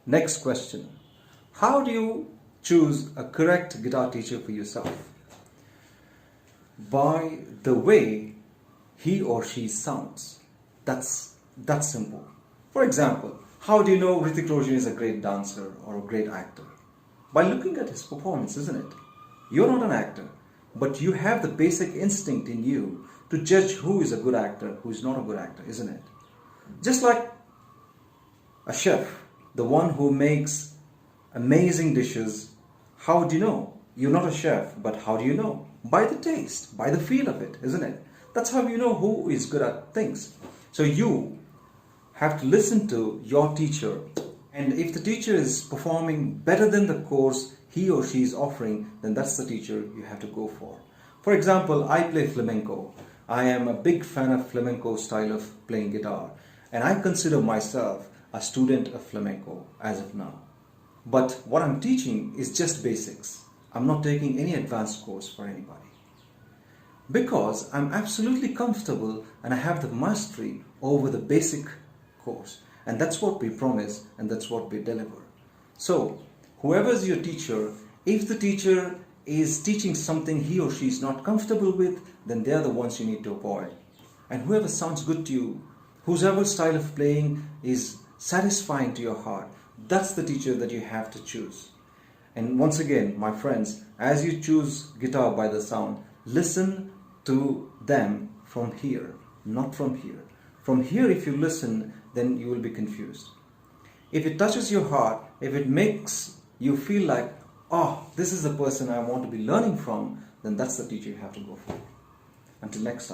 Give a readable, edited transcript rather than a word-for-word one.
Next question. How do you choose a correct guitar teacher for yourself? By the way he or she sounds. That's simple. For example, how do you know Hrithik Roshan is a great dancer or a great actor? By looking at his performance, isn't it? You're not an actor, but you have the basic instinct in you to judge who is a good actor, who is not a good actor, isn't it? Just like a chef, the one who makes amazing dishes, how do you know? You're not a chef, but how do you know? By the taste, by the feel of it, isn't it? That's how you know who is good at things. So you have to listen to your teacher, and if the teacher is performing better than the course he or she is offering, then that's the teacher you have to go for. For example, I play flamenco. I am a big fan of flamenco style of playing guitar, and I consider myself a student of flamenco as of now. But what I'm teaching is just basics. I'm not taking any advanced course for anybody. Because I'm absolutely comfortable and I have the mastery over the basic course. And that's what we promise and that's what we deliver. So, whoever's your teacher, if the teacher is teaching something he or she is not comfortable with, then they're the ones you need to avoid. And whoever sounds good to you, whoever style of playing is satisfying to your heart, that's the teacher that you have to choose. And once again, my friends, as you choose guitar by the sound, listen to them from here, not from here. From here, if you listen, then you will be confused. If it touches your heart, if it makes you feel like, oh, this is the person I want to be learning from, then that's the teacher you have to go for. Until next time.